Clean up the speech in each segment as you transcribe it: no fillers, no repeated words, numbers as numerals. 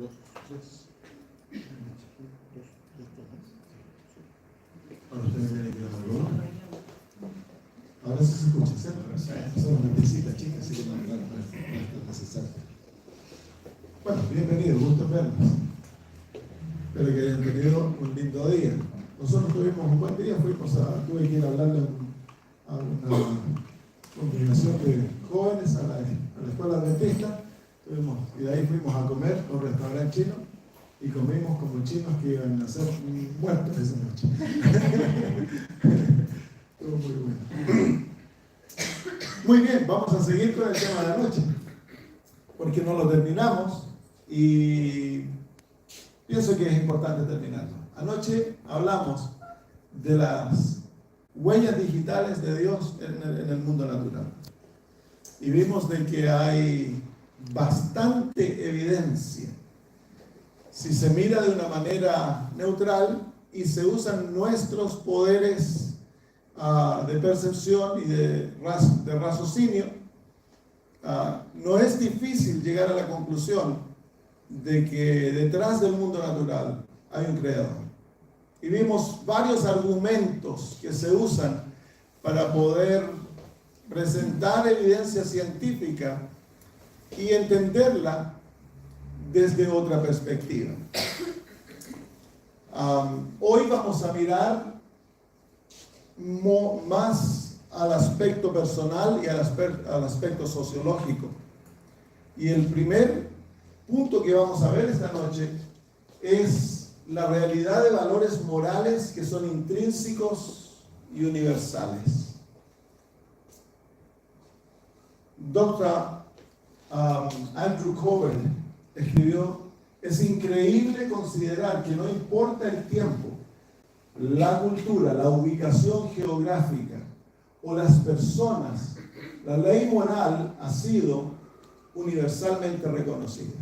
dos, tres. Ahora ustedes ven que lo ahora sí se escucha, ¿cierto? Son una visita, chicas, así que no es necesario. Bueno, bienvenidos, gusto verlos. Espero que hayan tenido un lindo día. Nosotros tuvimos un buen día, tuve que ir a hablarle a una congregación de jóvenes a la escuela adventista, y de ahí fuimos a comer a un restaurante chino y comimos como chinos que iban a ser muertos esa noche. Estuvo muy bueno. Muy bien, vamos a seguir con el tema de la noche, porque no lo terminamos y pienso que es importante terminarlo. Anoche hablamos de las huellas digitales de Dios en el mundo natural. Y vimos de que hay bastante evidencia. Si se mira de una manera neutral y se usan nuestros poderes de percepción y de raciocinio, no es difícil llegar a la conclusión de que detrás del mundo natural hay un creador. Y vimos varios argumentos que se usan para poder presentar evidencia científica y entenderla desde otra perspectiva. Hoy vamos a mirar más al aspecto personal y al aspecto sociológico. Y el primer punto que vamos a ver esta noche es la realidad de valores morales que son intrínsecos y universales. Dr. Andrew Coburn escribió: es increíble considerar que no importa el tiempo, la cultura, la ubicación geográfica o las personas, la ley moral ha sido universalmente reconocida.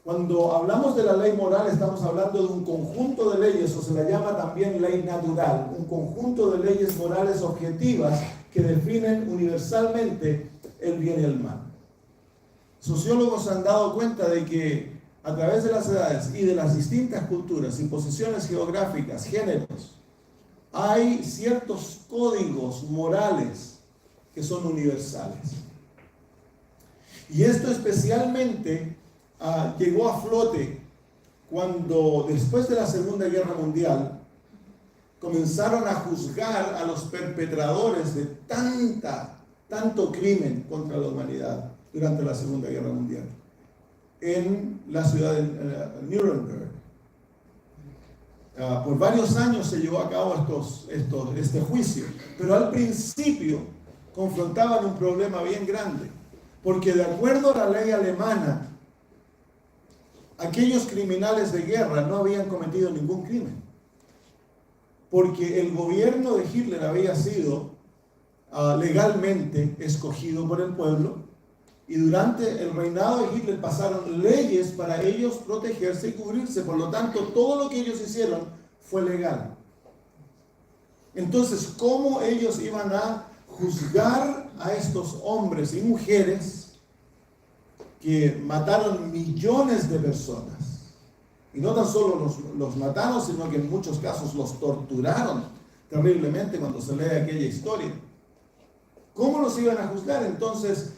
Cuando hablamos de la ley moral, estamos hablando de un conjunto de leyes, o se la llama también ley natural, un conjunto de leyes morales objetivas que definen universalmente el bien y el mal. Sociólogos se han dado cuenta de que a través de las edades y de las distintas culturas y posiciones geográficas, géneros, hay ciertos códigos morales que son universales. Y esto especialmente llegó a flote cuando, después de la Segunda Guerra Mundial, comenzaron a juzgar a los perpetradores de tanto crimen contra la humanidad durante la Segunda Guerra Mundial en la ciudad de Nuremberg. Por varios años se llevó a cabo este juicio, pero al principio confrontaban un problema bien grande, porque de acuerdo a la ley alemana, aquellos criminales de guerra no habían cometido ningún crimen, porque el gobierno de Hitler había sido legalmente escogido por el pueblo, y durante el reinado de Hitler pasaron leyes para ellos protegerse y cubrirse. Por lo tanto, todo lo que ellos hicieron fue legal. Entonces, ¿cómo ellos iban a juzgar a estos hombres y mujeres que mataron millones de personas? Y no tan solo los mataron, sino que en muchos casos los torturaron terriblemente cuando se lee aquella historia. ¿Cómo los iban a juzgar? Entonces,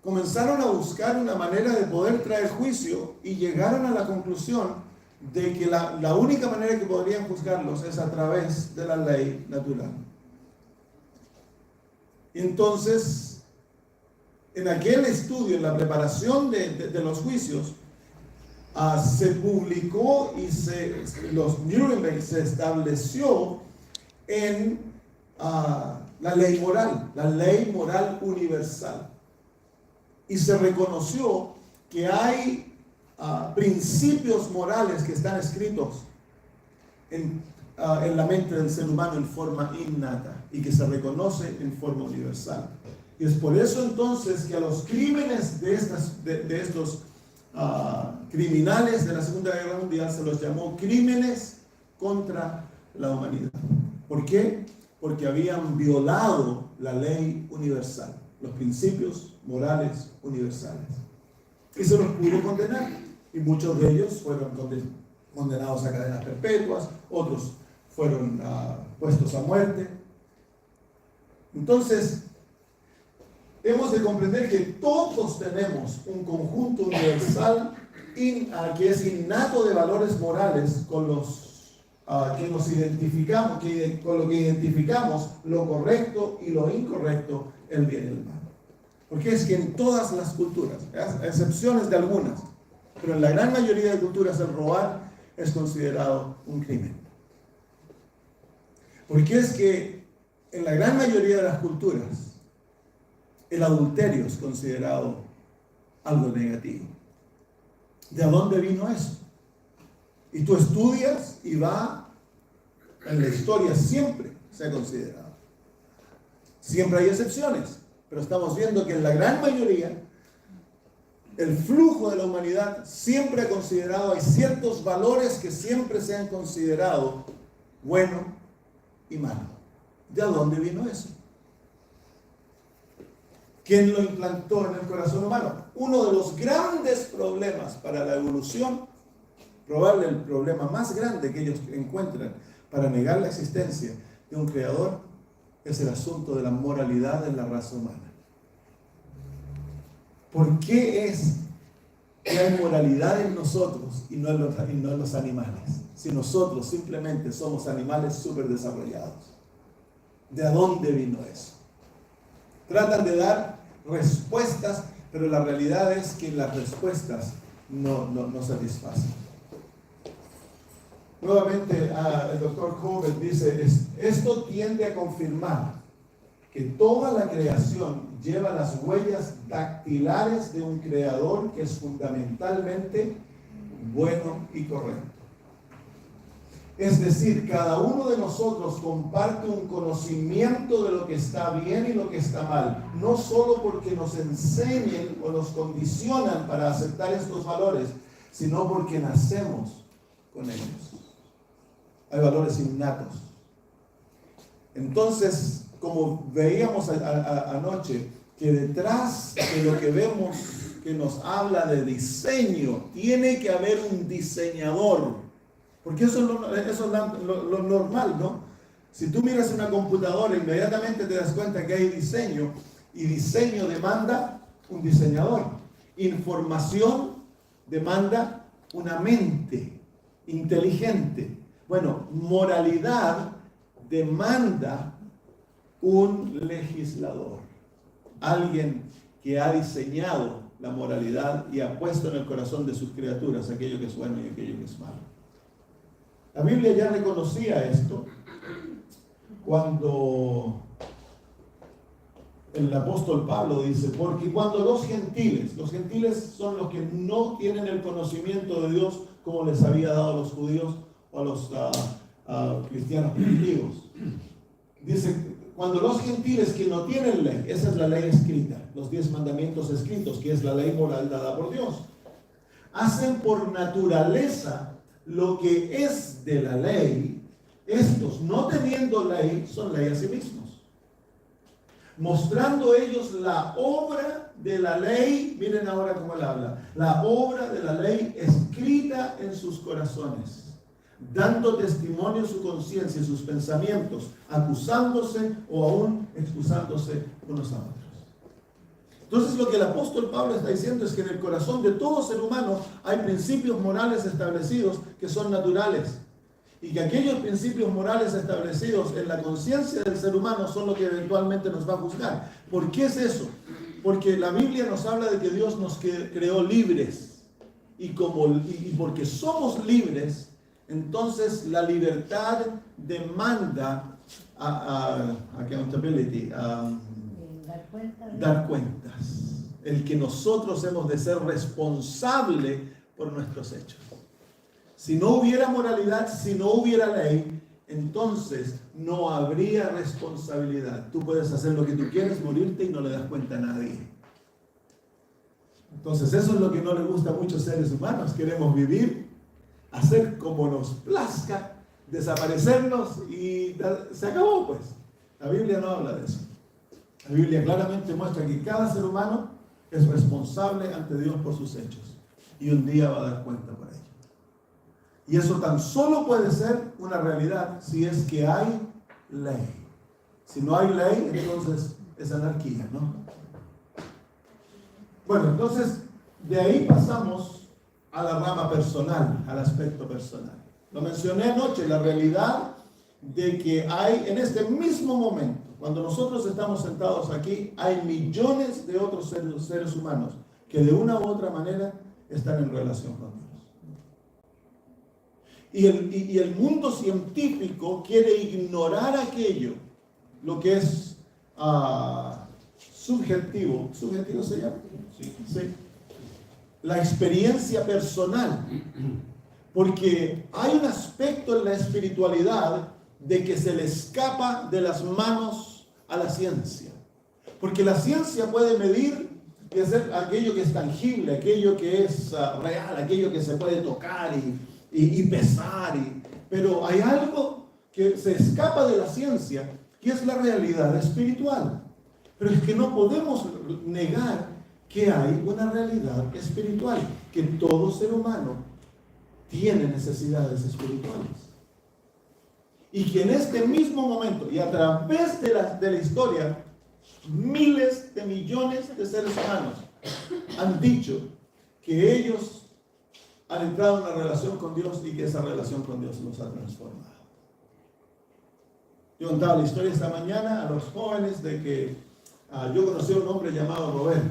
comenzaron a buscar una manera de poder traer juicio y llegaron a la conclusión de que la única manera que podrían juzgarlos es a través de la ley natural. Entonces, en aquel estudio, en la preparación de los juicios, se publicó y los Nuremberg se estableció en la ley moral universal. Y se reconoció que hay principios morales que están escritos en la mente del ser humano en forma innata y que se reconoce en forma universal. Y es por eso entonces que a los crímenes de estos criminales de la Segunda Guerra Mundial se los llamó crímenes contra la humanidad. ¿Por qué? Porque habían violado la ley universal, los principios morales universales. Y se los pudo condenar. Y muchos de ellos fueron condenados a cadenas perpetuas, otros fueron puestos a muerte. Entonces, hemos de comprender que todos tenemos un conjunto universal que es innato de valores morales con los que nos identificamos, con lo que identificamos lo correcto y lo incorrecto, el bien y el mal. Porque es que en todas las culturas, a excepciones de algunas, pero en la gran mayoría de culturas el robar es considerado un crimen. Porque es que en la gran mayoría de las culturas el adulterio es considerado algo negativo. ¿De dónde vino eso? Y tú estudias y en la historia siempre se ha considerado. Siempre hay excepciones, pero estamos viendo que en la gran mayoría el flujo de la humanidad siempre ha considerado, hay ciertos valores que siempre se han considerado bueno y malo. ¿De dónde vino eso? ¿Quién lo implantó en el corazón humano? Uno de los grandes problemas para la evolución, probable el problema más grande que ellos encuentran para negar la existencia de un creador, es el asunto de la moralidad en la raza humana. ¿Por qué es que hay moralidad en nosotros y no en los animales? Si nosotros simplemente somos animales súper desarrollados. ¿De dónde vino eso? Tratan de dar respuestas, pero la realidad es que las respuestas no satisfacen. Nuevamente, el doctor Corbett dice, esto tiende a confirmar que toda la creación lleva las huellas dactilares de un creador que es fundamentalmente bueno y correcto. Es decir, cada uno de nosotros comparte un conocimiento de lo que está bien y lo que está mal, no solo porque nos enseñen o nos condicionan para aceptar estos valores, sino porque nacemos con ellos. Hay valores innatos. Entonces, como veíamos anoche, que detrás de lo que vemos que nos habla de diseño, tiene que haber un diseñador. Porque eso es lo normal, ¿no? Si tú miras una computadora, inmediatamente te das cuenta que hay diseño, y diseño demanda un diseñador. Información demanda una mente inteligente. Bueno, moralidad demanda un legislador. Alguien que ha diseñado la moralidad y ha puesto en el corazón de sus criaturas aquello que es bueno y aquello que es malo. La Biblia ya reconocía esto cuando el apóstol Pablo dice, porque cuando los gentiles son los que no tienen el conocimiento de Dios como les había dado a los judíos o a los cristianos primitivos. Dice, cuando los gentiles que no tienen ley, esa es la ley escrita, los 10 mandamientos escritos, que es la ley moral dada por Dios, hacen por naturaleza lo que es de la ley, estos no teniendo ley, son ley a sí mismos. Mostrando ellos la obra de la ley, miren ahora cómo él habla, la obra de la ley escrita en sus corazones, dando testimonio su conciencia y sus pensamientos, acusándose o aún excusándose unos a otros. Entonces lo que el apóstol Pablo está diciendo es que en el corazón de todo ser humano hay principios morales establecidos que son naturales, y que aquellos principios morales establecidos en la conciencia del ser humano son lo que eventualmente nos va a juzgar. ¿Por qué es eso? Porque la Biblia nos habla de que Dios nos creó libres, y porque somos libres, entonces la libertad demanda accountability, dar cuentas. El que nosotros hemos de ser responsables por nuestros hechos. Si no hubiera moralidad, si no hubiera ley, entonces no habría responsabilidad. Tú puedes hacer lo que tú quieres, morirte y no le das cuenta a nadie. Entonces eso es lo que no le gusta a muchos seres humanos. Queremos vivir, hacer como nos plazca, desaparecernos y se acabó, pues. La Biblia no habla de eso. La Biblia claramente muestra que cada ser humano es responsable ante Dios por sus hechos. y un día va a dar cuenta por ello. Y eso tan solo puede ser una realidad si es que hay ley. Si no hay ley, entonces es anarquía, ¿no? Bueno, entonces de ahí pasamos a la rama personal, al aspecto personal. Lo mencioné anoche, la realidad de que hay en este mismo momento, cuando nosotros estamos sentados aquí, hay millones de otros seres humanos que de una u otra manera están en relación con Dios. Y el mundo científico quiere ignorar aquello, lo que es subjetivo. ¿Subjetivo se llama? Sí. La experiencia personal. Porque hay un aspecto en la espiritualidad de que se le escapa de las manos a la ciencia. Porque la ciencia puede medir y hacer aquello que es tangible, aquello que es real, aquello que se puede tocar y pesar. Pero hay algo que se escapa de la ciencia, que es la realidad espiritual. Pero es que no podemos negar que hay una realidad espiritual, que todo ser humano tiene necesidades espirituales. Y que en este mismo momento y a través de la historia, miles de millones de seres humanos han dicho que ellos han entrado en una relación con Dios y que esa relación con Dios los ha transformado. Yo contaba la historia esta mañana a los jóvenes de que yo conocí a un hombre llamado Robert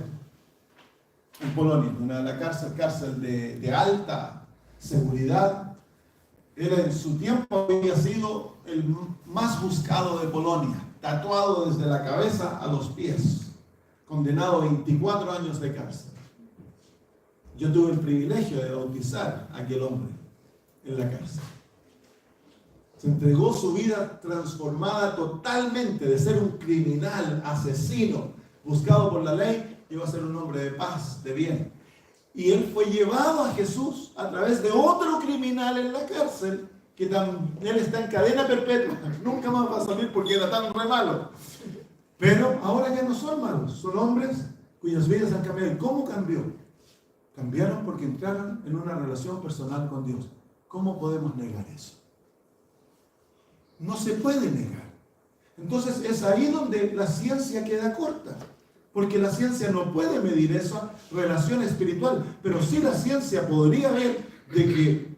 en Polonia, en la cárcel de alta seguridad. Él en su tiempo había sido el más buscado de Polonia, tatuado desde la cabeza a los pies, condenado a 24 años de cárcel. Yo tuve el privilegio de bautizar a aquel hombre en la cárcel. Se entregó su vida transformada totalmente de ser un criminal, asesino, buscado por la ley, iba a ser un hombre de paz, de bien. Y él fue llevado a Jesús a través de otro criminal en la cárcel, que él está en cadena perpetua, nunca más va a salir porque era tan re malo. Pero ahora ya no son malos, son hombres cuyas vidas han cambiado. ¿Y cómo cambió? Cambiaron porque entraron en una relación personal con Dios. ¿Cómo podemos negar eso? No se puede negar. Entonces es ahí donde la ciencia queda corta. Porque la ciencia no puede medir esa relación espiritual. Pero sí la ciencia podría ver de que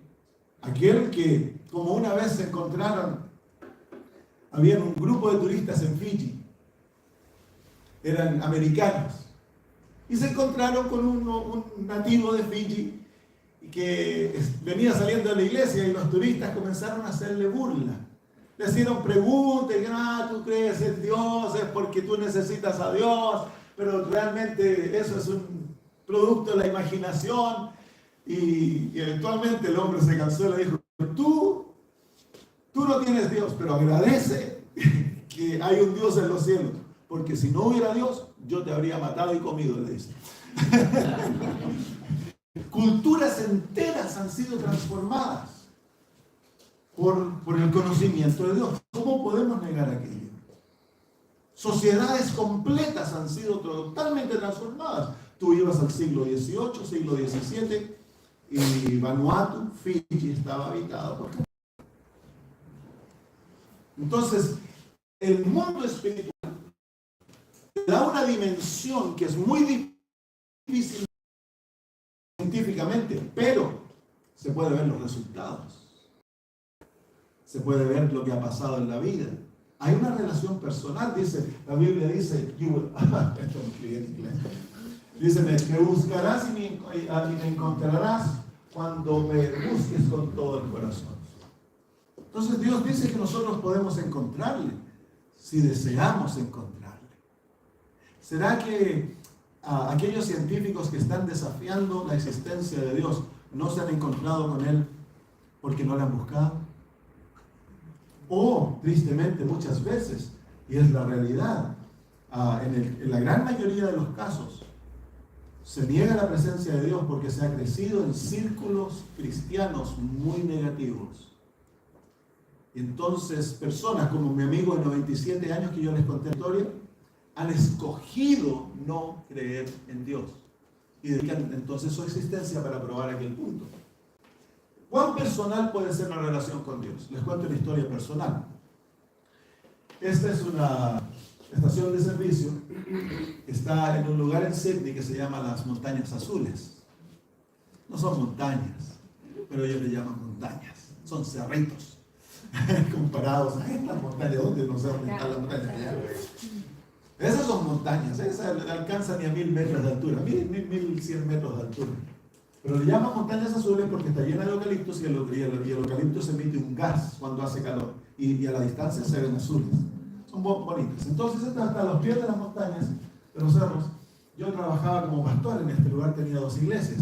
aquel que, como una vez se encontraron, había un grupo de turistas en Fiji. Eran americanos. Y se encontraron con un nativo de Fiji que venía saliendo de la iglesia y los turistas comenzaron a hacerle burla. Le hicieron preguntas, y tú crees en Dios, es porque tú necesitas a Dios, pero realmente eso es un producto de la imaginación. Y eventualmente el hombre se cansó y le dijo, tú no tienes Dios, pero agradece que hay un Dios en los cielos, porque si no hubiera Dios, yo te habría matado y comido, le dice. Culturas enteras han sido transformadas por el conocimiento de Dios. ¿Cómo podemos negar aquello? Sociedades completas han sido totalmente transformadas. Tú ibas al siglo XVIII, siglo XVII, y Vanuatu, Fiji, estaba habitado por gente. Entonces, el mundo espiritual da una dimensión que es muy difícil científicamente, pero se puede ver los resultados. Se puede ver lo que ha pasado en la vida. Hay una relación personal, dice, la Biblia dice, esto lo escribí en inglés. Dice, me buscarás y me encontrarás cuando me busques con todo el corazón. Entonces Dios dice que nosotros podemos encontrarle, si deseamos encontrarle. ¿Será que aquellos científicos que están desafiando la existencia de Dios no se han encontrado con Él porque no le han buscado? O, tristemente, muchas veces, y es la realidad, en la gran mayoría de los casos, se niega la presencia de Dios porque se ha crecido en círculos cristianos muy negativos. Entonces, personas como mi amigo de 97 años que yo les conté la historia, han escogido no creer en Dios. y dedican entonces su existencia para probar aquel punto. ¿Cuán personal puede ser la relación con Dios? Les cuento una historia personal. Esta es una estación de servicio que está en un lugar en Sydney que se llama las Montañas Azules. No son montañas, pero ellos le llaman montañas. Son cerritos comparados a estas montañas, donde no sé dónde están las montañas allá. Esas son montañas, esas no alcanzan ni a 1000 metros de altura, 1100 metros de altura. Pero le llaman montañas azules porque está llena de eucaliptos y el eucalipto se emite un gas cuando hace calor y a la distancia se ven azules. Son bonitas. Entonces, hasta los pies de las montañas, de los cerros, yo trabajaba como pastor en este lugar, tenía 2 iglesias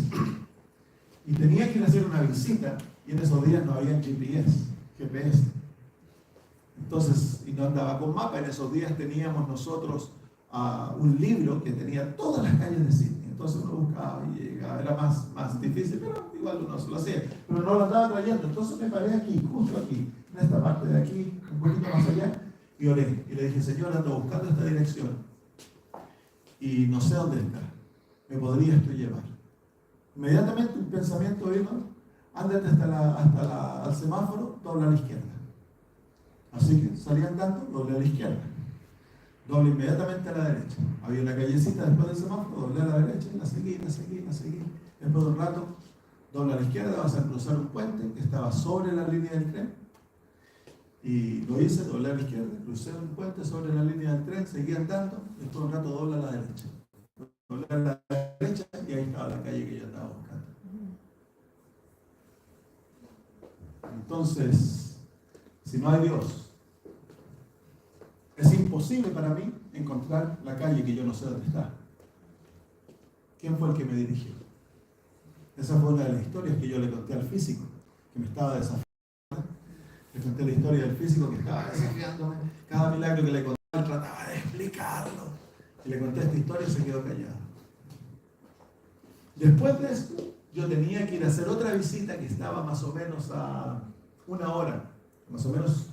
y tenía que ir a hacer una visita y en esos días no había GPS. Entonces, y no andaba con mapa, en esos días teníamos nosotros un libro que tenía todas las calles de Sydney. Entonces uno buscaba y llegaba, era más difícil, pero igual uno se lo hacía. Pero no lo andaba trayendo, entonces me paré aquí, justo aquí, en esta parte de aquí, un poquito más allá, y oré. Y le dije, Señor, ando buscando esta dirección y no sé dónde está. ¿Me podrías tú llevar? Inmediatamente un pensamiento vino, ándate al semáforo, dobla a la izquierda. Así que salí andando, doblé a la izquierda. Doble inmediatamente a la derecha. Había una callecita después del semáforo, doblé a la derecha, la seguí. Después de un rato, doble a la izquierda, vas a cruzar un puente que estaba sobre la línea del tren. Y lo hice, doblé a la izquierda, crucé un puente sobre la línea del tren, seguí andando, después de un rato doble a la derecha. Doblé a la derecha y ahí estaba la calle que yo estaba buscando. Entonces, si no hay Dios, es imposible para mí encontrar la calle que yo no sé dónde está. ¿Quién fue el que me dirigió? Esa fue una de las historias que yo le conté al físico, que me estaba desafiando. Le conté la historia del físico que estaba desafiándome. Cada milagro que le contaba, él trataba de explicarlo. Y le conté esta historia y se quedó callado. Después de esto, yo tenía que ir a hacer otra visita que estaba más o menos a 1 hora. Más o menos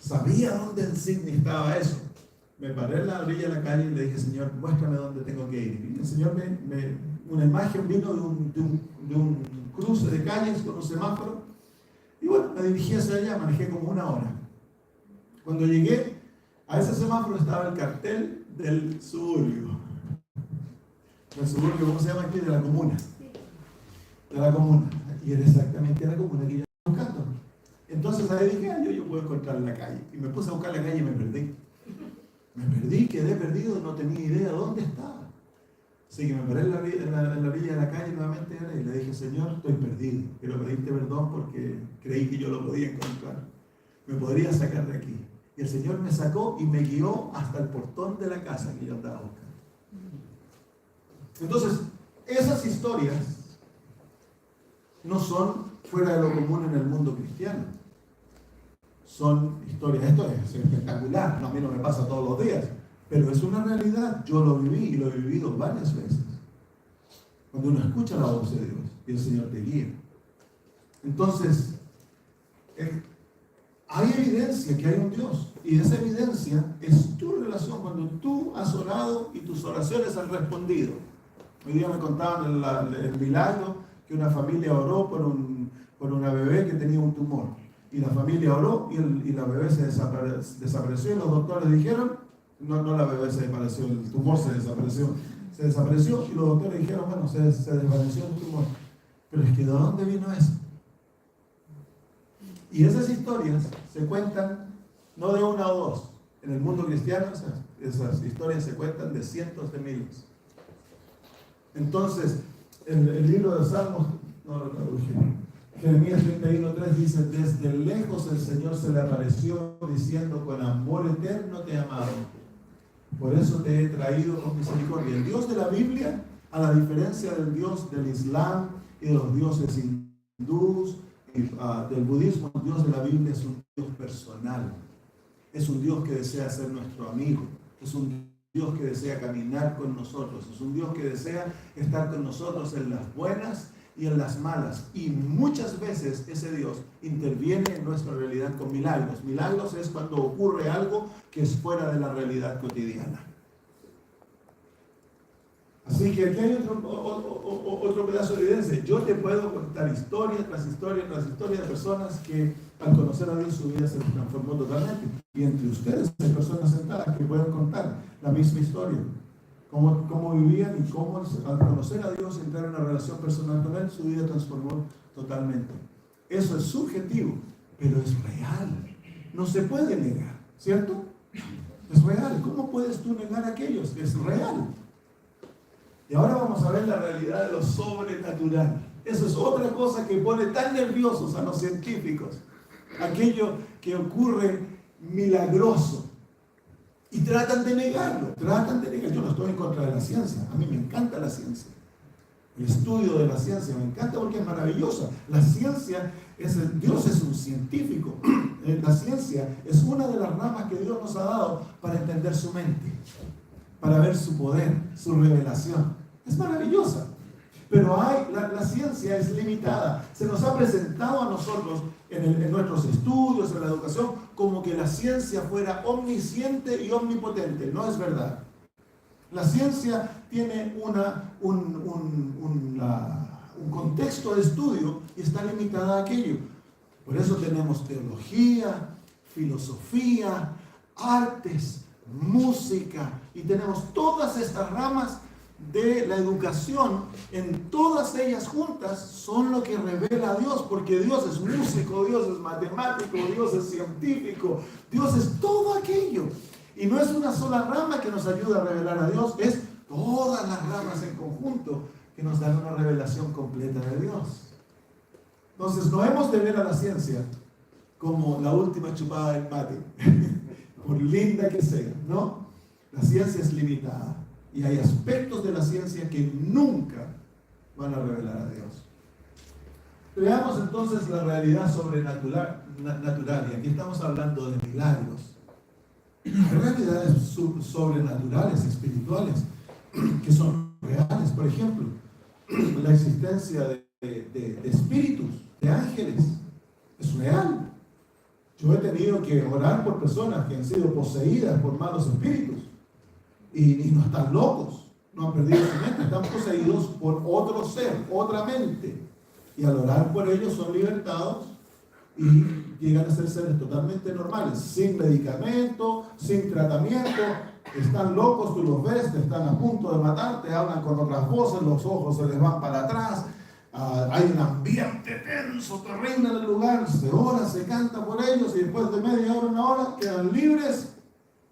sabía dónde en Sydney estaba eso. Me paré en la orilla de la calle y le dije, Señor, muéstrame dónde tengo que ir. Y el Señor una imagen vino de un cruce de calles con un semáforo. Y bueno, me dirigí hacia allá, manejé como 1 hora. Cuando llegué a ese semáforo estaba el cartel del suburbio. El suburbio, ¿cómo se llama aquí? De la comuna. De la comuna. Y era exactamente la comuna que yo estaba buscando. Entonces ahí dije, yo puedo encontrar la calle. Y me puse a buscar la calle y me perdí. Quedé perdido, no tenía idea dónde estaba. Así que me paré en la orilla de la calle nuevamente y le dije, Señor, estoy perdido. Quiero pedirte perdón porque creí que yo lo podía encontrar. Me podría sacar de aquí. Y el Señor me sacó y me guió hasta el portón de la casa que yo andaba buscando. Entonces, esas historias no son fuera de lo común en el mundo cristiano. Son historias, esto es espectacular, a mí no me pasa todos los días, pero es una realidad, yo lo viví y lo he vivido varias veces. Cuando uno escucha la voz de Dios y el Señor te guía. Entonces, hay evidencia que hay un Dios, y esa evidencia es tu relación cuando tú has orado y tus oraciones han respondido. Hoy día me contaban el milagro que una familia oró por una bebé que tenía un tumor. Y la familia oró y la bebé se desapareció y los doctores dijeron, no la bebé se desapareció, el tumor se desapareció y los doctores dijeron, bueno, se desvaneció el tumor. Pero es que ¿de dónde vino eso? Y esas historias se cuentan no de 1 o 2. En el mundo cristiano esas historias se cuentan de cientos de miles. Entonces, el libro de Salmos, Jeremías 31:3 dice, desde lejos el Señor se le apareció diciendo, con amor eterno te he amado, por eso te he traído con misericordia. El Dios de la Biblia, a la diferencia del Dios del Islam y de los dioses hindús y del budismo, el Dios de la Biblia es un Dios personal, es un Dios que desea ser nuestro amigo, es un Dios que desea caminar con nosotros, es un Dios que desea estar con nosotros en las buenas y en las malas, y muchas veces ese Dios interviene en nuestra realidad con milagros. Milagros es cuando ocurre algo que es fuera de la realidad cotidiana. Así Así que aquí hay otro pedazo de evidencia. Yo te puedo contar historia tras historia tras historia de personas que al conocer a Dios su vida se transformó totalmente. Y entre ustedes hay personas sentadas que pueden contar la misma historia. Cómo vivían y cómo al conocer a Dios, entrar en una relación personal con Él, su vida transformó totalmente. Eso es subjetivo, pero es real. No se puede negar, ¿cierto? Es real. ¿Cómo puedes tú negar aquello? Es real. Y ahora vamos a ver la realidad de lo sobrenatural. Eso es otra cosa que pone tan nerviosos a los científicos. Aquello que ocurre milagroso. Y tratan de negarlo, Yo no estoy en contra de la ciencia. A mí me encanta la ciencia. El estudio de la ciencia me encanta porque es maravillosa. La ciencia, Dios es un científico. La ciencia es una de las ramas que Dios nos ha dado para entender su mente, para ver su poder, su revelación. Es maravillosa. Pero la ciencia es limitada. Se nos ha presentado a nosotros en nuestros estudios, en la educación, como que la ciencia fuera omnisciente y omnipotente. No es verdad. La ciencia tiene un contexto de estudio y está limitada a aquello. Por eso tenemos teología, filosofía, artes, música, y tenemos todas estas ramas de la educación. En todas ellas juntas son lo que revela a Dios, porque Dios es músico, Dios es matemático, Dios es científico, Dios es todo aquello. Y no es una sola rama que nos ayuda a revelar a Dios, es todas las ramas en conjunto que nos dan una revelación completa de Dios. Entonces no hemos de ver a la ciencia como la última chupada del mate, por linda que sea, ¿no? La ciencia es limitada y hay aspectos de la ciencia que nunca van a revelar a Dios. Veamos entonces la realidad sobrenatural, y aquí estamos hablando de milagros. Hay realidades sobrenaturales, espirituales, que son reales. Por ejemplo, la existencia de espíritus, de ángeles, es real. Yo he tenido que orar por personas que han sido poseídas por malos espíritus y no están locos, no han perdido su mente, están poseídos por otro ser, otra mente. Y al orar por ellos son libertados y llegan a ser seres totalmente normales, sin medicamento, sin tratamiento. Están locos, tú los ves, te están a punto de matar, te hablan con otras voces, los ojos se les van para atrás. Hay un ambiente tenso, terrible en el lugar, se ora, se canta por ellos y después de media hora, una hora, quedan libres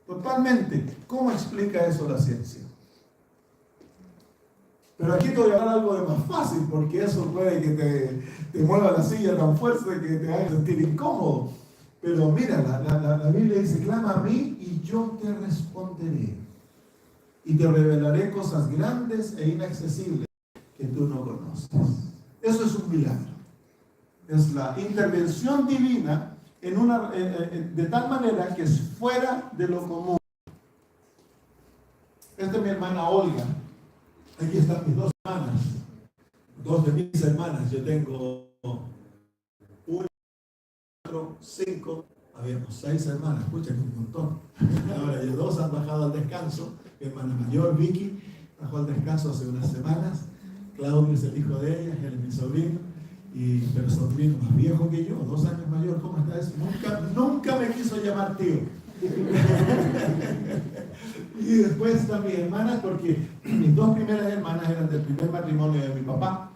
totalmente. ¿Cómo explica eso la ciencia? Pero aquí te voy a dar algo de más fácil, porque eso puede que te mueva la silla tan fuerte que te haga sentir incómodo. Pero mira, la Biblia dice, clama a mí y yo te responderé. Y te revelaré cosas grandes e inaccesibles que tú no conoces. Eso es un milagro. Es la intervención divina de tal manera que es fuera de lo común. Esta es mi hermana Olga. Aquí están mis dos hermanas. Dos de mis hermanas. Yo tengo 1, 4, 5. Habíamos 6 hermanas. Escuchen, un montón. Ahora ya 2 han bajado al descanso. Mi hermana mayor, Vicky, bajó al descanso hace unas semanas. Claudio es el hijo de ella, él es mi sobrino, pero sobrino más viejo que yo, 2 años mayor. ¿Cómo está eso? Nunca me quiso llamar tío. Y después están mis hermanas, porque mis 2 primeras hermanas eran del primer matrimonio de mi papá,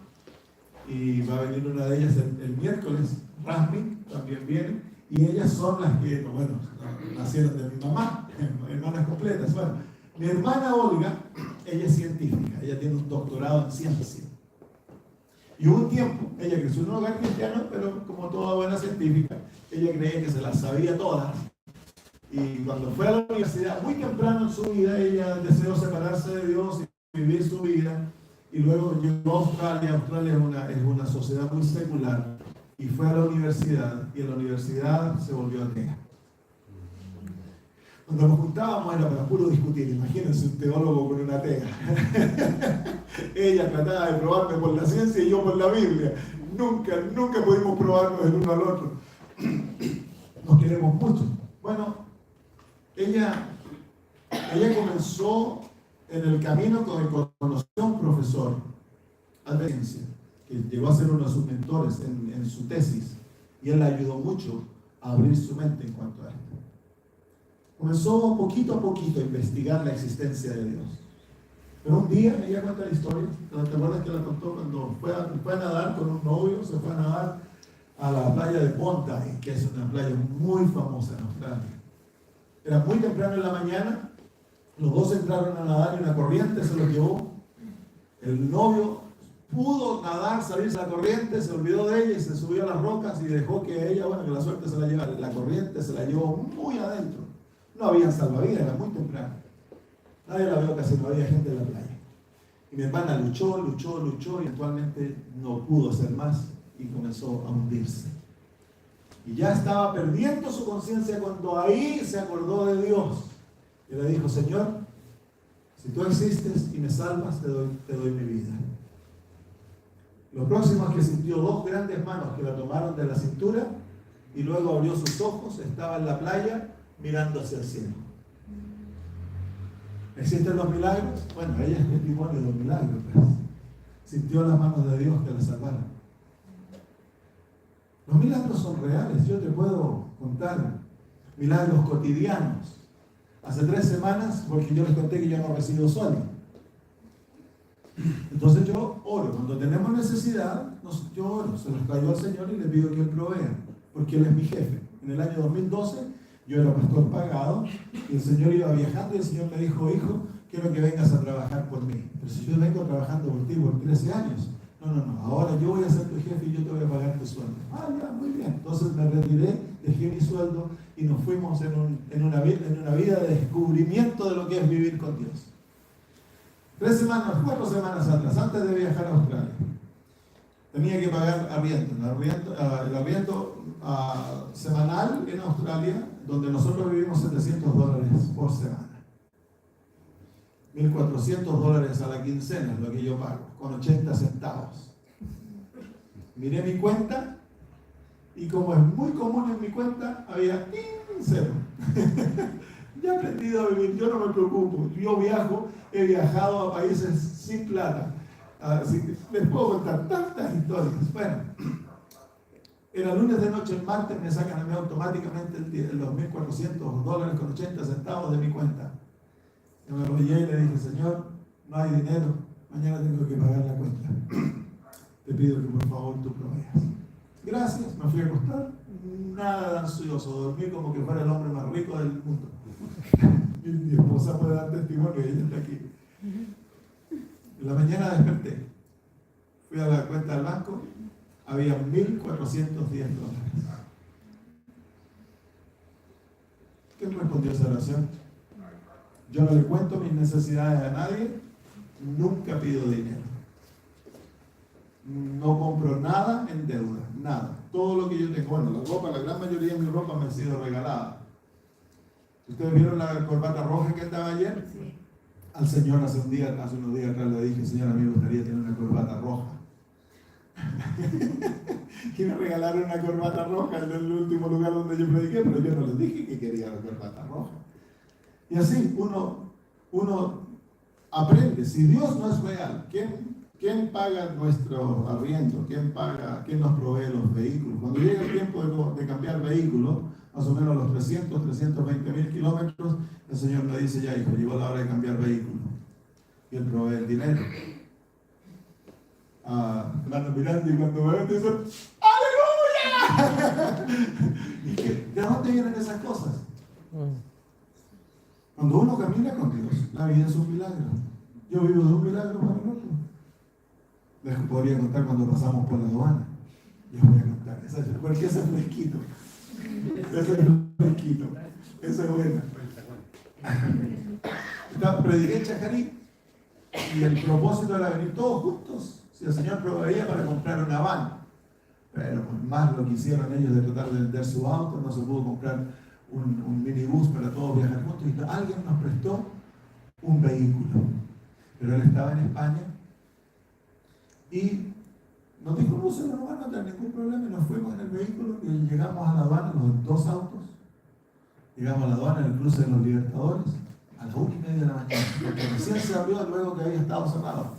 y va a venir una de ellas el miércoles. Rasmi también viene, y ellas son las que, bueno, nacieron de mi mamá, hermanas completas. Bueno, mi hermana Olga, ella es científica, ella tiene un doctorado en ciencia. Y hubo un tiempo, ella creció en un hogar cristiano, pero como toda buena científica, ella creía que se las sabía todas. Y cuando fue a la universidad, muy temprano en su vida, ella deseó separarse de Dios y vivir su vida. Y luego llegó a Australia. Australia es una sociedad muy secular. Y fue a la universidad, y en la universidad se volvió atea. Cuando nos juntábamos era para puro discutir. Imagínense un teólogo con una atea. Ella trataba de probarme por la ciencia y yo por la Biblia. Nunca pudimos probarnos el uno al otro. Nos queremos mucho. Bueno, ella comenzó en el camino con el conoció a un profesor adventício que llegó a ser uno de sus mentores en su tesis, y él le ayudó mucho a abrir su mente en cuanto a esto. Comenzó poquito a poquito a investigar la existencia de Dios. Pero un día, ella cuenta la historia, ¿te acuerdas que la contó cuando fue a nadar con un novio? Se fue a nadar a la playa de Bondi, que es una playa muy famosa en Australia. Era muy temprano en la mañana, los dos entraron a nadar y una corriente se los llevó. El novio pudo nadar, salirse a la corriente, se olvidó de ella y se subió a las rocas y dejó que ella, bueno, que la suerte se la llevara. La corriente se la llevó muy adentro. No había salvavidas, era muy temprano. Nadie la vio, casi no había gente en la playa. Y mi hermana luchó y eventualmente no pudo hacer más y comenzó a hundirse. Y ya estaba perdiendo su conciencia cuando ahí se acordó de Dios. Y le dijo: Señor, si tú existes y me salvas, te doy mi vida. Lo próximo es que sintió dos grandes manos que la tomaron de la cintura y luego abrió sus ojos, estaba en la playa mirando hacia el cielo. ¿Existen los milagros? Bueno, ella es testimonio de los milagros, pues. Sintió las manos de Dios que la salvaron. Los milagros son reales. Yo te puedo contar milagros cotidianos. Hace 3 semanas, porque yo les conté que yo no recibo sueldo. Entonces yo oro. Cuando tenemos necesidad, yo oro, se los traigo al Señor y le pido que Él provea, porque Él es mi jefe. En el año 2012, yo era pastor pagado y el Señor iba viajando y el Señor me dijo: hijo, quiero que vengas a trabajar por mí. Pero si yo vengo trabajando por ti por 13 años, no, ahora yo voy a ser tu jefe y yo te voy a pagar tu sueldo. Ah, ya, muy bien. Entonces me retiré, dejé mi sueldo y nos fuimos en una vida de descubrimiento de lo que es vivir con Dios. 4 semanas atrás, antes de viajar a Australia, tenía que pagar arriendo. El arriendo semanal en Australia, donde nosotros vivimos, $700 por semana. $1,400 a la quincena es lo que yo pago, con 80 centavos. Miré mi cuenta y, como es muy común en mi cuenta, había cero. Ya he aprendido a vivir, yo no me preocupo. Yo he viajado a países sin plata. Así que les puedo contar tantas historias. Bueno, era lunes de noche, el martes me sacan a mí automáticamente los $1,400 con 80 centavos de mi cuenta. Yo me arrodillé y le dije: Señor, no hay dinero, mañana tengo que pagar la cuenta. Te pido que por favor tú proveas. Gracias, me fui a acostar, nada de ansioso, dormí como que fuera el hombre más rico del mundo. Mi esposa puede dar testimonio, ella está aquí. En la mañana desperté, fui a la cuenta del banco, había $1,410. ¿Quién respondió a esa oración? Yo no le cuento mis necesidades a nadie, nunca pido dinero. No compro nada en deuda, nada. Todo lo que yo tengo, bueno, la ropa, la gran mayoría de mi ropa me ha sido regalada. ¿Ustedes vieron la corbata roja que andaba ayer? Sí. Al Señor hace unos días atrás le dije: Señor, a mí me gustaría tener una corbata roja. Que me regalaron una corbata roja en el último lugar donde yo prediqué, pero yo no les dije que quería la corbata roja. Y así uno aprende. Si Dios no es real, ¿quién paga nuestro arriendo? ¿Quién nos provee los vehículos? Cuando llega el tiempo de cambiar vehículos, más o menos los 320,000 kilómetros, el Señor me dice: ya, hijo, llegó la hora de cambiar vehículo. Y Él provee el dinero. Me andan mirando y cuando me ven dicen: ¡aleluya! ¿De dónde vienen esas cosas? Cuando uno camina con Dios, la vida es un milagro. Yo vivo de un milagro para el otro. Les podría contar cuando pasamos por la aduana. Les voy a contar, porque ese es fresquito. Ese es fresquito. Ese es bueno. Prediqué en Chajarí y el propósito era venir todos juntos. Si el Señor proveía para comprar una van, pero por más lo que hicieron ellos de tratar de vender su auto, no se pudo comprar un minibús para todos viajar juntos. Y alguien nos prestó un vehículo, pero él estaba en España y nos dijo: no se lo van a tener ningún problema. Y nos fuimos en el vehículo y llegamos a la aduana, los 2 autos. Llegamos a la aduana en el cruce de los Libertadores. a las 1:30 de la mañana, porque recién se abrió luego que había estado cerrado.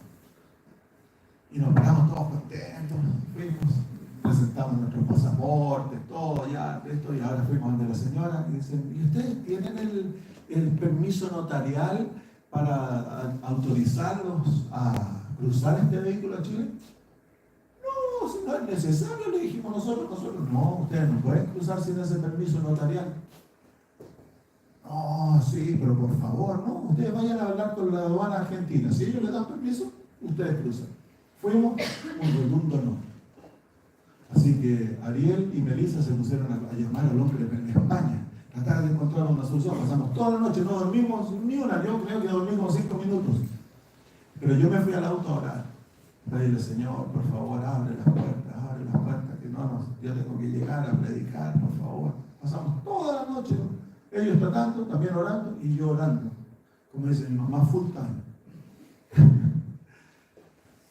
Y nos paramos todos contentos, fuimos, presentamos nuestros pasaportes, todo ya, esto, y ahora fuimos donde la señora y dicen, ¿y ustedes tienen el permiso notarial para autorizarlos a cruzar este vehículo a Chile? No, si no es necesario, le dijimos nosotros, no, ustedes no pueden cruzar sin ese permiso notarial. No, sí, pero por favor, no, ustedes vayan a hablar con la aduana argentina, si ellos les dan permiso, ustedes cruzan. Fuimos, un rotundo no. Así que Ariel y Melissa se pusieron a llamar al hombre de España, tratar de encontrar una solución. Pasamos toda la noche, no dormimos ni una, yo creo que dormí como 5 minutos. Pero yo me fui al auto a orar. Pedirle, Señor, por favor, abre las puertas, que yo tengo que llegar a predicar, por favor. Pasamos toda la noche, ¿no? Ellos tratando, también orando, y yo orando. Como dice mi mamá, full time.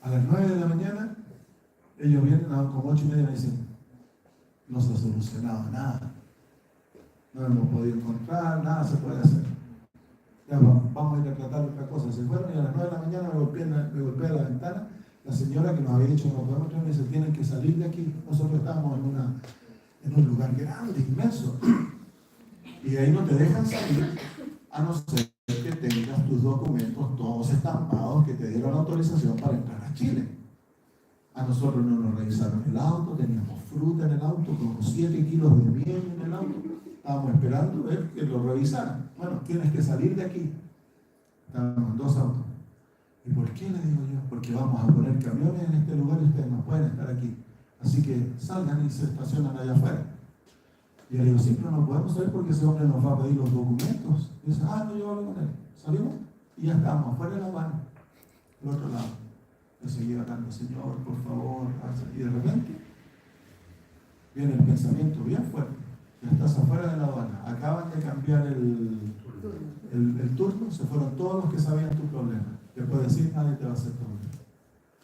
A las 9 de la mañana, ellos vienen como 8:30 y me dicen, no se ha solucionado nada. No hemos podido encontrar, nada se puede hacer. Ya vamos a ir a tratar otra cosa. Se fueron y a las 9 de la mañana me golpea la ventana. La señora que nos había dicho no podemos traer, me dice, tienen que salir de aquí. Nosotros estábamos en un lugar grande, inmenso. Y ahí no te dejan salir a no ser que tengas tus documentos todos estampados que te dieron autorización para entrar a Chile. A nosotros no nos revisaron el auto, teníamos fruta en el auto, como 7 kilos de miel en el auto. Estábamos esperando ver que lo revisaran. Bueno, tienes que salir de aquí. Estábamos en 2 autos. ¿Y por qué? Le digo yo, porque vamos a poner camiones en este lugar y ustedes no pueden estar aquí. Así que salgan y se estacionan allá afuera. Y yo le digo, sí, pero no podemos salir porque ese hombre nos va a pedir los documentos. Y dice, no, yo hablo con él. Salimos y ya estábamos afuera de la van, al otro lado. Yo seguía orando, Señor, por favor. Y de repente viene el pensamiento bien fuerte. Ya estás afuera de la aduana. Acaban de cambiar el turno. Se fueron todos los que sabían tu problema. Después de decir, nadie te va a hacer problema.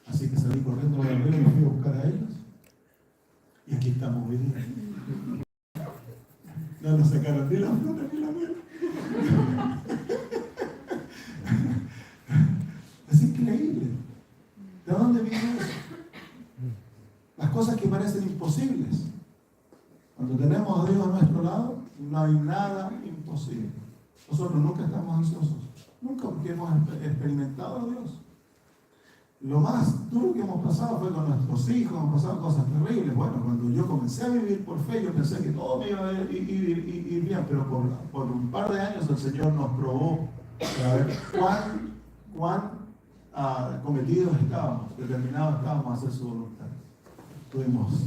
Así que salí corriendo de arriba y me fui a buscar a ellos. Y aquí estamos hoy día. No nos sacaron ni la fruta ni la miel. Es increíble. ¿De dónde viene eso? Las cosas que parecen imposibles. Cuando tenemos a Dios a nuestro lado, no hay nada imposible. Nosotros nunca estamos ansiosos. Nunca, porque hemos experimentado a Dios. Lo más duro que hemos pasado fue con nuestros hijos, hemos pasado cosas terribles. Bueno, cuando yo comencé a vivir por fe, yo pensé que todo me iba a ir bien, pero por un par de años el Señor nos probó para ver cuán cometidos estábamos, determinados estábamos a hacer su voluntad. Tuvimos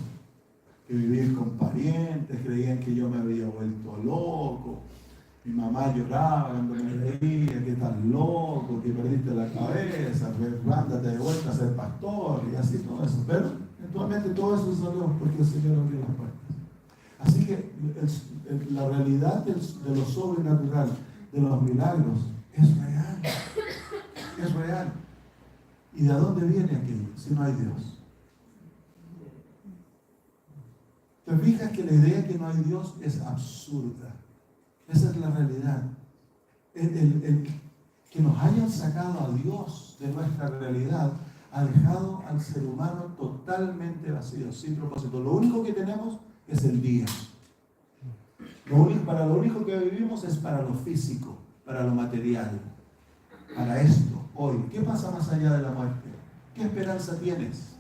que vivir con parientes, creían que yo me había vuelto loco. Mi mamá lloraba cuando me veía, que estás loco, que perdiste la cabeza, ándate de vuelta a ser pastor y así todo eso. Pero eventualmente todo eso salió porque el Señor abrió las puertas. Así que la realidad de lo sobrenatural, de los milagros, es real. Es real. ¿Y de dónde viene aquello si no hay Dios? ¿Te fijas que la idea que no hay Dios es absurda? Esa es la realidad. El que nos hayan sacado a Dios de nuestra realidad ha dejado al ser humano totalmente vacío, sin propósito. Lo único que tenemos es el día. Para lo único que vivimos es para lo físico, para lo material, para esto, hoy. ¿Qué pasa más allá de la muerte? ¿Qué esperanza tienes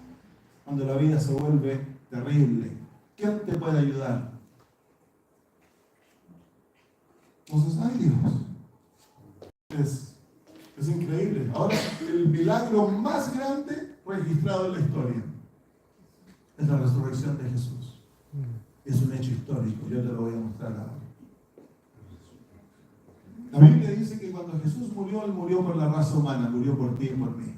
cuando la vida se vuelve terrible? ¿Quién te puede ayudar? Entonces, ay Dios, es increíble. Ahora, el milagro más grande registrado en la historia es la resurrección de Jesús. Es un hecho histórico, yo te lo voy a mostrar ahora. La Biblia dice que cuando Jesús murió, Él murió por la raza humana, murió por ti y por mí.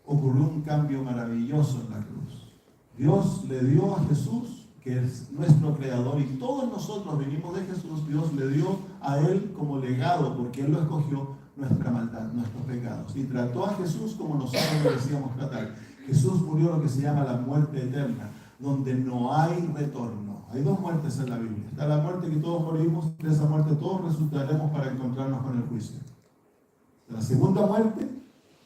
Ocurrió un cambio maravilloso en la cruz. Dios le dio a Jesús, que es nuestro creador, y todos nosotros venimos de Jesús. Dios le dio a Él como legado, porque Él lo escogió, nuestra maldad, nuestros pecados, y trató a Jesús como nosotros merecíamos tratar. Jesús murió lo que se llama la muerte eterna, donde no hay retorno. Hay 2 muertes en la Biblia. Está la muerte que todos morimos, de esa muerte todos resucitaremos para encontrarnos con el juicio. De la segunda muerte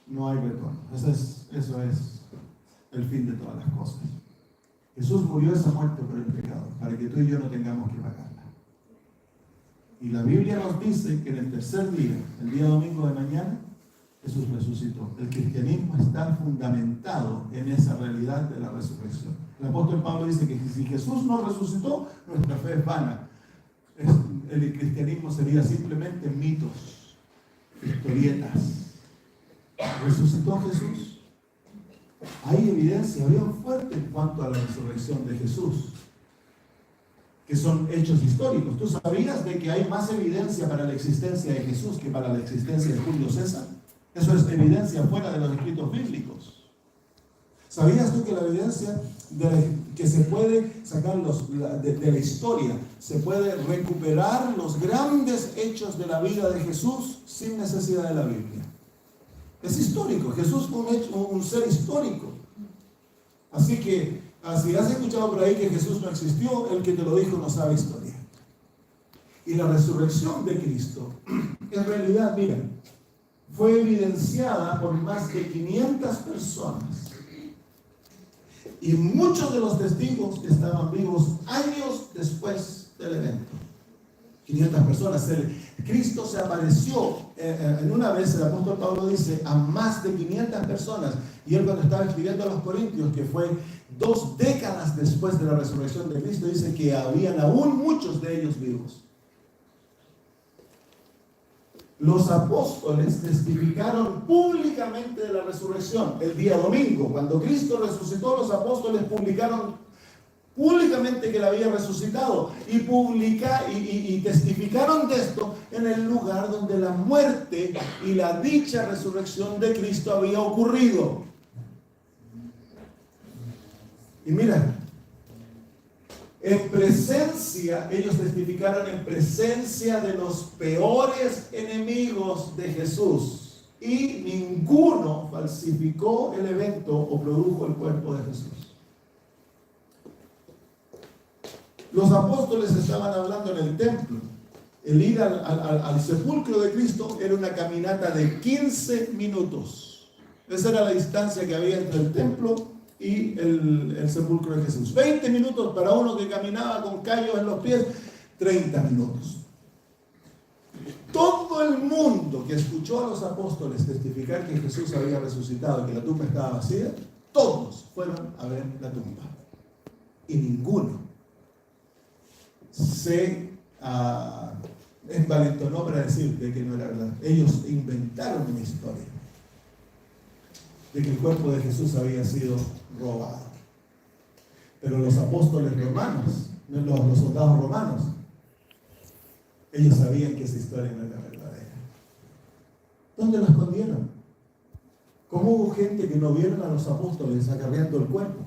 no hay retorno. Eso es el fin de todas las cosas. Jesús murió esa muerte por el pecado, para que tú y yo no tengamos que pagarla. Y la Biblia nos dice que en el tercer día, el día domingo de mañana, Jesús resucitó. El cristianismo está fundamentado en esa realidad de la resurrección. El apóstol Pablo dice que si Jesús no resucitó, nuestra fe es vana. El cristianismo sería simplemente mitos, historietas. ¿Resucitó Jesús? Hay evidencia bien fuerte en cuanto a la resurrección de Jesús, que son hechos históricos. ¿Tú sabías de que hay más evidencia para la existencia de Jesús que para la existencia de Julio César? Eso es evidencia fuera de los escritos bíblicos. ¿Sabías tú que la evidencia que se puede sacar de la historia, se puede recuperar los grandes hechos de la vida de Jesús sin necesidad de la Biblia? Es histórico. Jesús fue un ser histórico. Así que, si has escuchado por ahí que Jesús no existió, el que te lo dijo no sabe historia. Y la resurrección de Cristo, en realidad, mira, fue evidenciada por más de 500 personas. Y muchos de los testigos estaban vivos años después del evento. 500 personas. Cristo se apareció en una vez, el apóstol Pablo dice, a más de 500 personas. Y él, cuando estaba escribiendo a los Corintios, que fue 2 décadas después de la resurrección de Cristo, dice que habían aún muchos de ellos vivos. Los apóstoles testificaron públicamente de la resurrección el día domingo. Cuando Cristo resucitó, los apóstoles publicaron públicamente que él había resucitado y testificaron de esto en el lugar donde la muerte y la dicha resurrección de Cristo había ocurrido. Y mira, en presencia, ellos testificaron en presencia de los peores enemigos de Jesús, y ninguno falsificó el evento o produjo el cuerpo de Jesús. Los apóstoles estaban hablando en el templo. El ir al sepulcro de Cristo era una caminata de 15 minutos. Esa era la distancia que había entre el templo y el sepulcro de Jesús. 20 minutos para uno que caminaba con callos en los pies, 30 minutos. Todo el mundo que escuchó a los apóstoles testificar que Jesús había resucitado y que la tumba estaba vacía, todos fueron a ver la tumba. Y ninguno se envalentonó para decir de que no era verdad. Ellos inventaron una historia de que el cuerpo de Jesús había sido robado. Pero los apóstoles romanos, los soldados romanos, ellos sabían que esa historia no era verdadera. ¿Dónde lo escondieron? ¿Cómo hubo gente que no vieron a los apóstoles acarreando el cuerpo?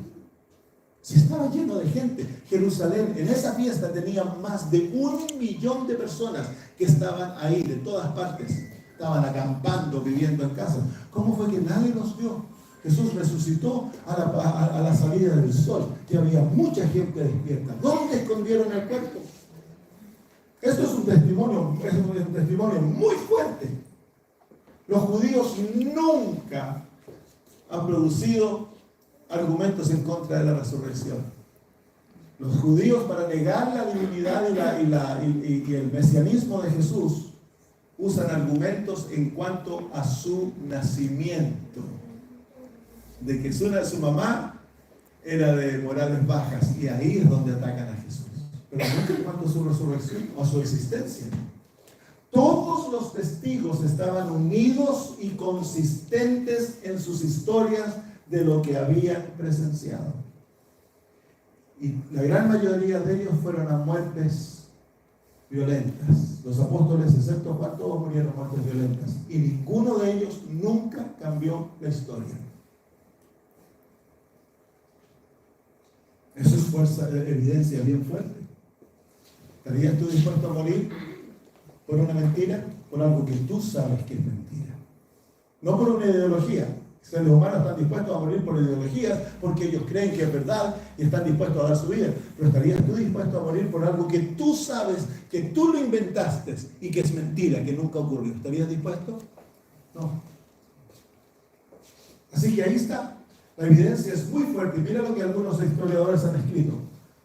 Si estaba lleno de gente. Jerusalén en esa fiesta tenía más de 1 millón de personas que estaban ahí de todas partes. Estaban acampando, viviendo en casas. ¿Cómo fue que nadie los vio? Jesús resucitó a la salida del sol, que había mucha gente despierta. ¿Dónde escondieron el cuerpo? Esto es un testimonio muy fuerte. Los judíos nunca han producido argumentos en contra de la resurrección. Los judíos, para negar la divinidad y el mesianismo de Jesús, usan argumentos en cuanto a su nacimiento, de que su mamá era de morales bajas, y ahí es donde atacan a Jesús, pero nunca en cuanto a su resurrección o a su existencia. Todos los testigos estaban unidos y consistentes en sus historias de lo que habían presenciado, y la gran mayoría de ellos fueron a muertes violentas. Los apóstoles, excepto Juan, todos murieron muertes violentas, y ninguno de ellos nunca cambió la historia. Eso es fuerza, evidencia bien fuerte. ¿Estarías tú dispuesto a morir por una mentira? Por algo que tú sabes que es mentira. No por una ideología. Seres humanos están dispuestos a morir por ideologías porque ellos creen que es verdad y están dispuestos a dar su vida. Pero ¿estarías tú dispuesto a morir por algo que tú sabes, que tú lo inventaste y que es mentira, que nunca ocurrió? ¿Estarías dispuesto? No. Así que ahí está. La evidencia es muy fuerte. Y mira lo que algunos historiadores han escrito.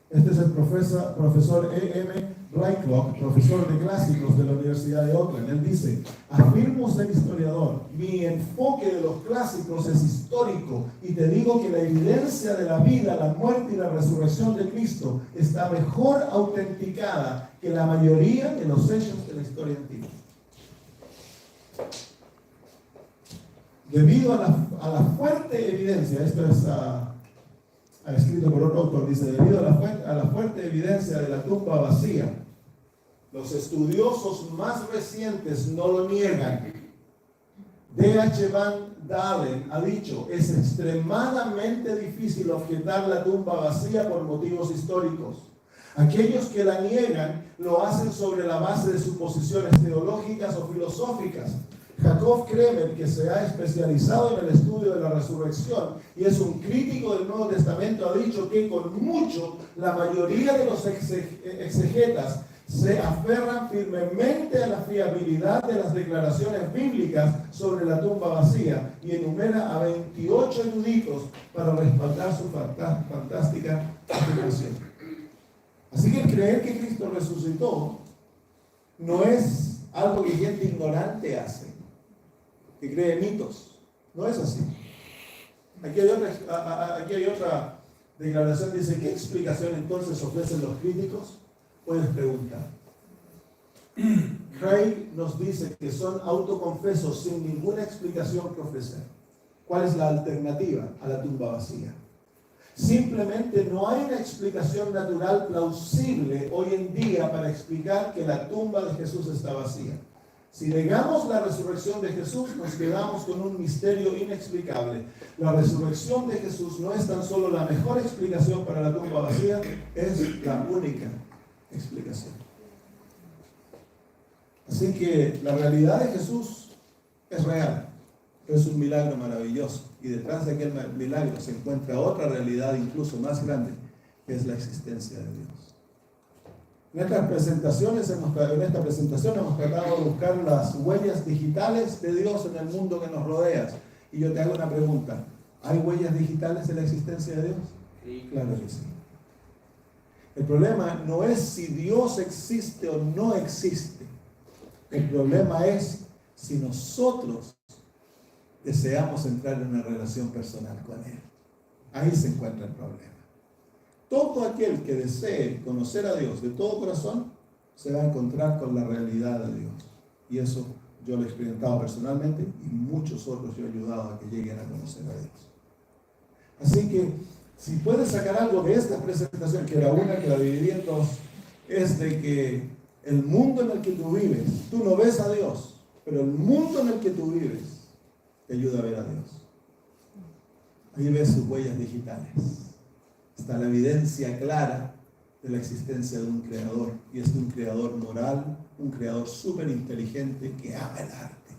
Este es el profesor E.M. Rycroft, profesor de clásicos de la Universidad de Oakland. Él dice: afirmo ser historiador, mi enfoque de los clásicos es histórico y te digo que la evidencia de la vida, la muerte y la resurrección de Cristo está mejor autenticada que la mayoría de los hechos de la historia antigua. Debido a la fuerte evidencia, esto es escrito por otro autor, dice: debido a la fuerte evidencia de la tumba vacía, los estudiosos más recientes no lo niegan. D.H. Van Dalen ha dicho: es extremadamente difícil objetar la tumba vacía por motivos históricos. Aquellos que la niegan lo hacen sobre la base de suposiciones teológicas o filosóficas. Jacob Kremer, que se ha especializado en el estudio de la resurrección y es un crítico del Nuevo Testamento, ha dicho que con mucho la mayoría de los exegetas se aferran firmemente a la fiabilidad de las declaraciones bíblicas sobre la tumba vacía y enumera a 28 eruditos para respaldar su fantástica afirmación. Así que el creer que Cristo resucitó no es algo que gente ignorante hace, que cree mitos. No es así. Aquí hay otra declaración, dice: ¿qué explicación entonces ofrecen los críticos? Puedes preguntar. Craig nos dice que son autoconfesos sin ninguna explicación que ofrecer. ¿Cuál es la alternativa a la tumba vacía? Simplemente no hay una explicación natural plausible hoy en día para explicar que la tumba de Jesús está vacía. Si negamos la resurrección de Jesús, nos quedamos con un misterio inexplicable. La resurrección de Jesús no es tan solo la mejor explicación para la tumba vacía, es la única explicación. Así que la realidad de Jesús es real, es un milagro maravilloso. Y detrás de aquel milagro se encuentra otra realidad incluso más grande, que es la existencia de Dios. En esta presentación hemos tratado de buscar las huellas digitales de Dios en el mundo que nos rodea. Y yo te hago una pregunta: ¿hay huellas digitales en la existencia de Dios? Sí. Claro que sí. El problema no es si Dios existe o no existe. El problema es si nosotros deseamos entrar en una relación personal con Él. Ahí se encuentra el problema. Todo aquel que desee conocer a Dios de todo corazón se va a encontrar con la realidad de Dios. Y eso yo lo he experimentado personalmente y muchos otros yo he ayudado a que lleguen a conocer a Dios. Así que si puedes sacar algo de esta presentación, que era una que la dividí en dos, es de que el mundo en el que tú vives, tú no ves a Dios, pero el mundo en el que tú vives te ayuda a ver a Dios. Ahí ves sus huellas digitales. Está la evidencia clara de la existencia de un creador, y es de un creador moral, un creador súper inteligente que ama el arte,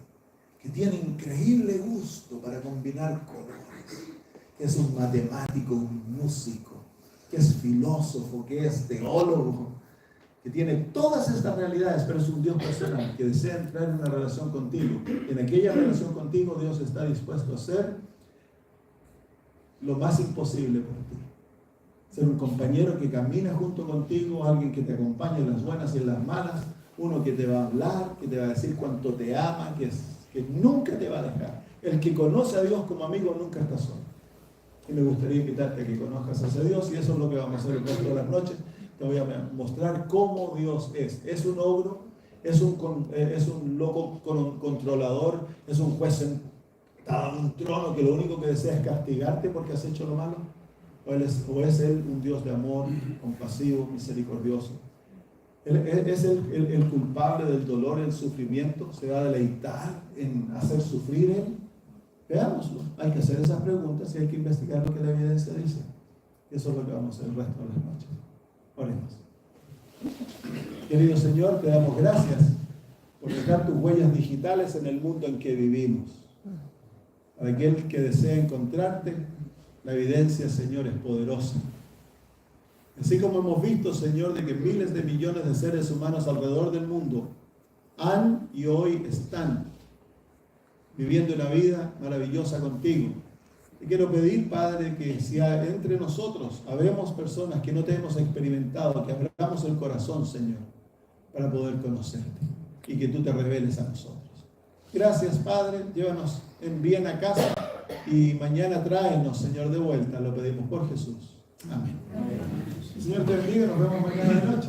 que tiene increíble gusto para combinar colores, que es un matemático, un músico, que es filósofo, que es teólogo, que tiene todas estas realidades, pero es un Dios personal que desea entrar en una relación contigo. En aquella relación contigo Dios está dispuesto a hacer lo más imposible por ti. Ser un compañero que camina junto contigo, alguien que te acompañe en las buenas y en las malas, uno que te va a hablar, que te va a decir cuánto te ama, que nunca te va a dejar. El que conoce a Dios como amigo nunca está solo. Y me gustaría invitarte a que conozcas a ese Dios, y eso es lo que vamos a hacer el resto de las noches. Te voy a mostrar cómo Dios es. Es un ogro, es un loco controlador, es un juez sentado en un trono que lo único que desea es castigarte porque has hecho lo malo. ¿O es Él un Dios de amor, compasivo, misericordioso? ¿Es el culpable del dolor y el sufrimiento? ¿Se va a deleitar en hacer sufrir Él? Veámoslo. Hay que hacer esas preguntas y hay que investigar lo que la evidencia dice. Y eso es lo que vamos a hacer el resto de las noches. Oremos. Querido Señor, te damos gracias por dejar tus huellas digitales en el mundo en que vivimos. Para aquel que desea encontrarte, la evidencia, Señor, es poderosa. Así como hemos visto, Señor, de que miles de millones de seres humanos alrededor del mundo han y hoy están viviendo una vida maravillosa contigo. Te quiero pedir, Padre, que si entre nosotros habemos personas que no te hemos experimentado, que abramos el corazón, Señor, para poder conocerte y que tú te reveles a nosotros. Gracias, Padre, llévanos en bien a casa y mañana tráenos, Señor, de vuelta. Lo pedimos por Jesús. Amén. Señor te bendiga, nos vemos mañana de noche.